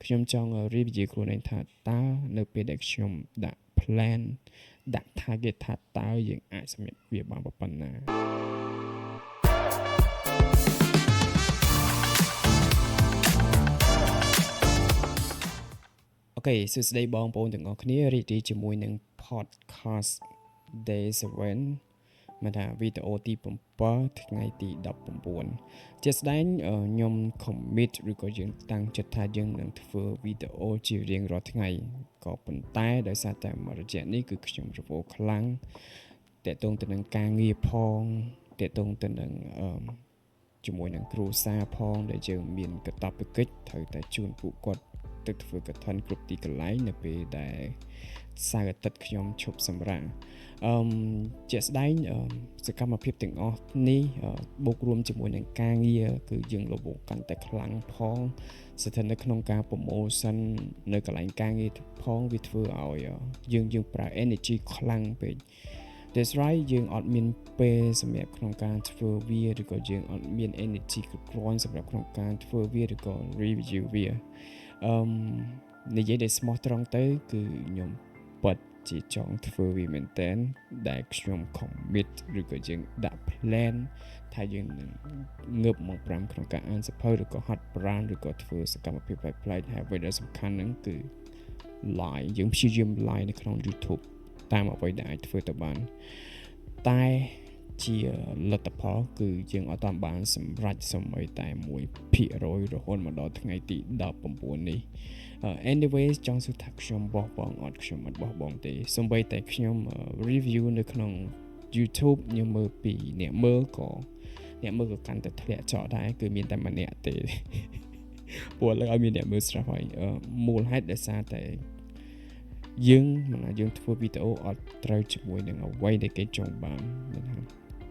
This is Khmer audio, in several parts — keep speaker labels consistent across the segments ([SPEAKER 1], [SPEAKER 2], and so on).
[SPEAKER 1] ខ្ញុំចង់ review ខ្លួនឯងថាតើនៅពេលដែលខ្ញុំដាក់ plan ដាក់ target ថាតើយើងអាចសម្រេចវាបានប៉ុណ្ណាអូខេសួស្តីបងប្អូនទាំងអស់គ្នារីករាយជាមួយនឹង podcast day 7មកថាវីដេអូទី7ថ្ងៃទី19ជាក់ស្ដែងខ្ញុំ commit ឬក៏យើងតាំងចិត្តថាយើងនឹងធ្វើវីដេអូជារៀងរាល់ថ្ងៃក៏ប៉ុន្តែដោយសារតែមួយរយៈនេះគឺខ្ញុំរវល់ខ្លាំងតេតងទៅនឹងការងារផងតេតងទៅនឹងជាមួយនឹងគ្រួសារផងដែលយើងមានកាតព្វកិច្ចត្រូវតែជូនពួកគាត់ទៅធ្វើកឋិនគ្រប់ទីកន្លែងនៅពេលដែលសៅរ៍អាទិត្យខ្ញុំឈប់សម្រាកជាក់ស្ដែងសកម្មភាពទាំងអស់នេះបូករួមជាមួយនឹងការងារគឺយើងរវល់កាន់តែខ្លាំងផងស្ថិតនៅក្នុងការ promotion នៅកន្លែងការងារផងវាធ្វើឲ្យយើងប្រើ energy ខ្លាំងពេក That's right យើងអត់មានពេលសម្រាប់ក្នុងការធ្វើវាឬក៏យើងអត់មាន energy គ្រប់គ្រាន់សម្រាប់ក្នុងការធ្វើវាឬក៏ review វានិយាយដែលស្មោះត្រង់ទៅគឺខ្ញុំពិតជាចង់ធ្វើវាមែនតើដែលខ្ញុំ commit ឬក៏យើងដាក់ plan ថាយើងនឹងងើបមក5ក្នុងការអានសភៅឬក៏ហាត់ប្រាណឬក៏ធ្វើសកម្មភាពផ្លែកៗហើយអ្វីដែលសំខាន់ហ្នឹងគឺ live យើងព្យាយាម live នៅក្នុង YouTube តាមអ្វីដែលអាចធ្វើទៅបានតែជាលទ្ធផលគឺយើងអត់តាមបានសម្រេចសូម្បីតែ1%រហូតមកដល់ថ្ងៃទី19នេះanyway ចង់សួរថាខ្ញុំបោះបង់អត់ខ្ញុំអត់បោះបង់ទេសូម្បីតែខ្ញុំ review នៅក្នុង YouTube ខ្ញុំមើលពីអ្នកមើលក៏កាន់តែធ្លាក់ចោលដែរគឺមានតែម្នាក់ទេព្រោះឥឡូវឲ្យមានអ្នកមើលស្រាប់ហើយមូលហេតុដោយសារតែយើងធ្វើវីដេអូអត់ត្រូវជាមួយនឹងអ្វីដែលគេចង់បាន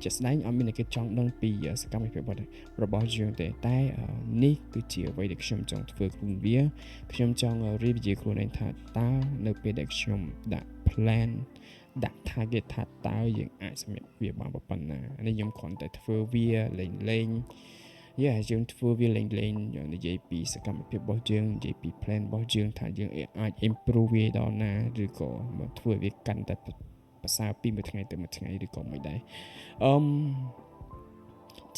[SPEAKER 1] ជាក់ស្ដែងអត់មានគេចង់ដឹងពីសកម្មភាពរបស់យើងទេតែនេះគឺជាអ្វីដែលខ្ញុំចង់ធ្វើខ្លួនវាខ្ញុំចង់ review ខ្លួនឯងថាតើនៅពេលដែលខ្ញុំដាក់ plan ដាក់ target ថាតើយើងអាចសម្រេចវាបានប៉ុណ្ណានេះខ្ញុំគ្រាន់តែធ្វើវាលេងយើងធ្វើវាលេងនិយាយពីសកម្មភាពរបស់យើងនិយាយពី plan របស់យើងថាយើងអាច improve វាដល់ណាឬក៏មកធ្វើវាកាន់តែប្រសើរពីមួយថ្ងៃទៅមួយថ្ងៃឬក៏មិនដែរ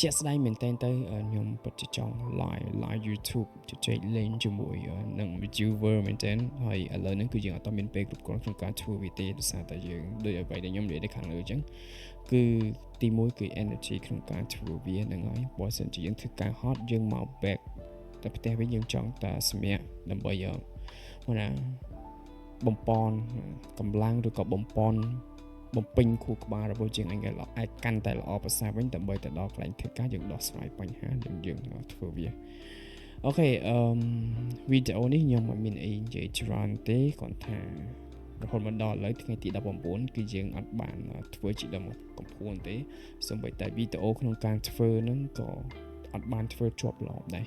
[SPEAKER 1] ជាក់ស្ដែងមែនតើខ្ញុំពិតជាចង់ live YouTube ជជែកលេងជាមួយនឹង viewer មែនតើហើយឥឡូវហ្នឹងគឺយើងអត់មានពេលគ្រប់គ្រាន់ក្នុងការធ្វើវាទេដោយសារតែយើងដូចអ្វីដែលខ្ញុំនិយាយនៅខាងលើអញ្ចឹងគឺទី1គឺ energy ក្នុងការធ្វើវាហ្នឹងហើយបើសិនជាយើងធ្វើការហត់យើងមក back តែផ្ទះវិញយើងចង់តែសម្រាប់ដើម្បីបំពន់កម្លាំងឬក៏បំពេញខួរក្បាលរបស់យើងអាចកាន់តែល្អប្រសើរវិញដើម្បីទៅដល់កន្លែងធ្វើការយើងដោះស្រាយបញ្ហាយើងធ្វើវាអូខេវីដេអូនេះខ្ញុំមិនមានអីនិយាយច្រើនទេគ្រាន់ថារហូតមកដល់ឥឡូវថ្ងៃទី19គឺយើងអត់បានធ្វើជាដុំកំភួនទេសូម្បីតែវីដេអូក្នុងការធ្វើហ្នឹងក៏អត់បានធ្វើជាប់ល្អដែរ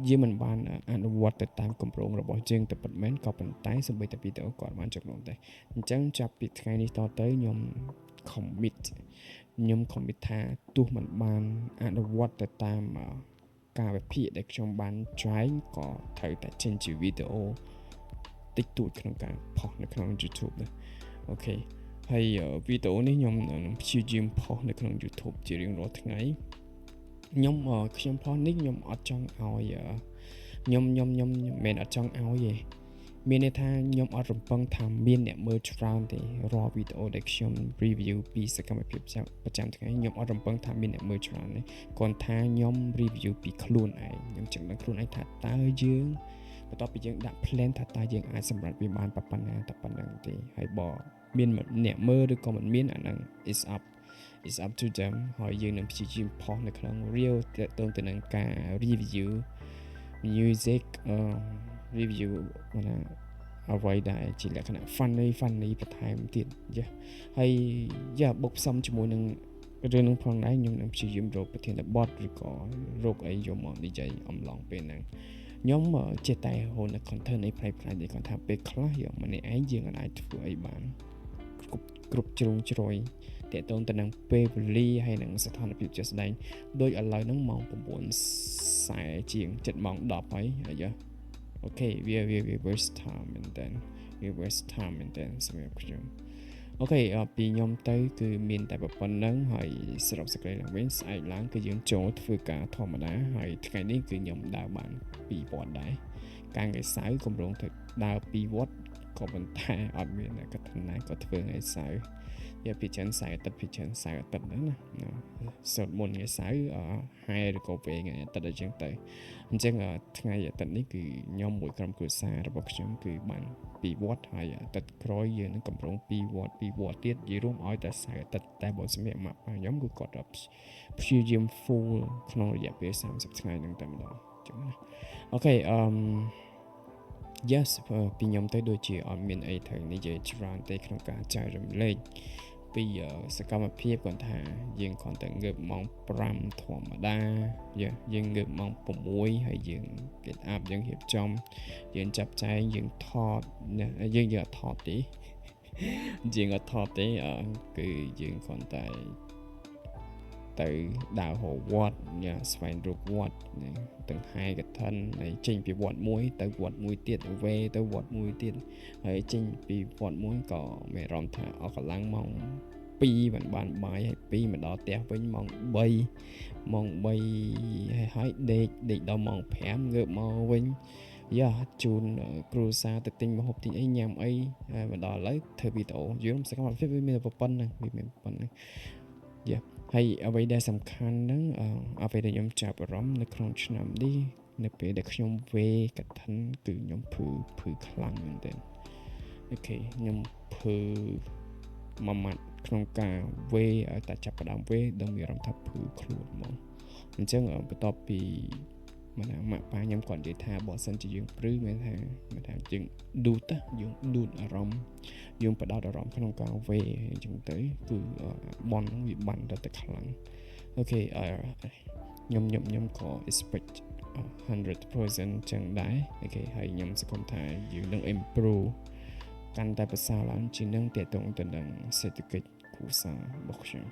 [SPEAKER 1] យើងមិនបានអនុវត្តទៅតាមគម្រោងរបស់យើងទៅពិតមែនក៏ប៉ុន្តែសូម្បីតែវីដេអូក៏បានចំណងដែរអញ្ចឹងចាប់ពីថ្ងៃនេះតទៅខ្ញុំ commit ថាទោះមិនបានអនុវត្តទៅតាមការវិភាគដែលខ្ញុំបានច្រាញក៏ត្រូវតែចេញជាវីដេអូតិចតួចក្នុងការផុសនៅក្នុង YouTube ដែរអូខេហើយវីដេអូនេះខ្ញុំព្យាយាមផុសនៅក្នុង YouTube ជារៀងរាល់ថ្ងៃខ្ញុំផុសនេះខ្ញុំអត់ចង់ឲ្យខ្ញុំមិនអត់ចង់ឲ្យទេមានន័យថាខ្ញុំអត់រំពឹងថាមានអ្នកមើលច្រើនទេរាល់វីដេអូដែលខ្ញុំ review ពីសកម្មភាពប្រចាំថ្ងៃខ្ញុំអត់រំពឹងថាមានអ្នកមើលច្រើនទេគ្រាន់ថាខ្ញុំ review ពីខ្លួនឯងខ្ញុំចង់ដឹងខ្លួនឯងថាតើយើងបន្ទាប់ពីយើងដាក់ plan ថាតើយើងអាចសម្រេចវាបានប៉ុណ្ណាតែប៉ុណ្្នឹងទេហើយបើមានអ្នកមើលឬក៏មិនមានអាហ្នឹង is up to them ហើយយើងនឹងព្យាយាមផុសនៅក្នុង reel ទៅនឹងការ review music review អ្វីដែលជាលក្ខណៈ funny បន្ថែមទៀតហើយបុកផ្សំជាមួយនឹងរឿងនឹងផងដែរខ្ញុំនឹងព្យាយាមរកប្រធានបទឬក៏រកអីយកមកនិយាយអំឡុងពេលហ្នឹងខ្ញុំចេះតែហូរនៅ content អីផ្លែៗនេះគាត់ថាពេលខ្លះយើងម្នាក់ឯងយើងអាចធ្វើអីបានគ្រប់ជ្រុងជ្រោយតេតងទៅនឹងពេលវេលាហើយនឹងស្ថានភាពជាក់ស្ដែងដូចឥឡូវហ្នឹងម៉ោង 9:40ជាង 7:10 ហើយអូ អូខេវា waste time មែនតើវា waste time មែនតើសម្រាប់ខ្ញុំអូខេពីខ្ញុំទៅគឺមានតែប៉ុណ្្នឹងហើយសរុបសេចក្តីឡើងវិញស្អែកឡើងគឺយើងចូលធ្វើការធម្មតាហើយថ្ងៃនេះគឺខ្ញុំដើរបាន2វត្តដែរកាលថ្ងៃសៅរ៍កម្រងទៅដើរ2វត្តក៏ប៉ុន្តែអត់មានកថាណាក៏ធ្វើថ្ងៃសៅរ៍វាពីច្រើនសៅរ៍អាទិត្យពីច្រើនសៅរ៍អាទិត្យហ្នឹងណាសូត្រមុនថ្ងៃសៅរ៍ហែឬក៏ពេលថ្ងៃអាទិត្យអញ្ចឹងទៅអញ្ចឹងថ្ងៃអាទិត្យនេះគឺខ្ញុំមួយក្រុមគ្រួសាររបស់ខ្ញុំគឺបាន2វត្តហើយអាទិត្យក្រោយយើងនឹងកម្រង2វត្តទៀតនិយាយរួមឲ្យតែសៅរ៍អាទិត្យតែបើសម្រាប់ម៉ាក់ប៉ាខ្ញុំគឺគាត់ព្យាយាម full ក្នុងរយៈពេល30ថ្ងៃហ្នឹងតែម្ដងអញ្ចឹងណាអូខេyes ពីខ្ញុំទៅដូចជាអត់មានអីត្រូវនិយាយច្រើនទេក្នុងការចែករំលែកពីសកម្មភាពគាត់ថាយើងគ្រាន់តែងើបម៉ោង5ធម្មតាយើងងើបម៉ោង6ហើយយើងគេអាប់យើងរៀបចំយើងចាប់ចែងយើងថតយើងអត់ថតទេយើងអត់ថតទេគឺយើងគ្រាន់តែទៅដើរហៅវត្តស្វែងរកវត្តទាំងហែកឋិនហើយចេញពីវត្តមួយទៅវត្តមួយទៀតវេទៅវត្តមួយទៀតហើយចេញពីវត្តមួយក៏មានអារម្មណ៍ថាអស់កម្លាំងម៉ោង2បានបាយហើយ2មកដល់ផ្ទះវិញម៉ោង3ហើយដេកដល់ម៉ោង5ងើបមកវិញជូនគ្រូសាទៅទិញម្ហូបទិញអីញ៉ាំអីមកដល់ឥឡូវធ្វើវីដេអូយល់សកម្មភាពវាមានប៉ុណ្ណឹងហើយអ្វីដែលសំខាន់ហ្នឹងអ្វីដែលខ្ញុំចាប់អារម្មណ៍នៅក្នុងឆ្នាំនេះនៅពេលដែលខ្ញុំវេកឋិនគឺខ្ញុំភឺខ្លាំងមែនទែនអូខេខ្ញុំភឺមួយម៉ាត់ក្នុងការវេឲ្យតែចាប់ផ្ដើមវេដល់មានអារម្មណ៍ថាភឺខ្លួនហ្មងអញ្ចឹងបន្ទាប់ពីម៉ាក់ប៉ាខ្ញុំគាត់និយាយថាបើសិនជាយើងព្រឺមានថាយើងឌូតអារម្មណ៍យើងបដោតអារម្មណ៍ក្នុងការវេអញ្ចឹងទៅគឺបនហ្នឹងវាបានតែខ្លាំងអូខេខ្ញុំក៏ expect 100% ចឹងដែរអូខេហើយខ្ញុំសង្ឃឹមថាយើងនឹង improve កាន់តែប្រសើរឡើងជាងនឹងទាក់ទងទៅនឹងសេដ្ឋកិច្ចគ្រួសាររបស់ខ្ញុំ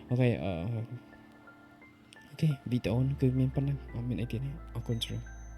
[SPEAKER 1] អូខេវីដេអូគឺមានប៉ុណ្ណឹងអត់មានអីទៀតទេអរគុណច្រើន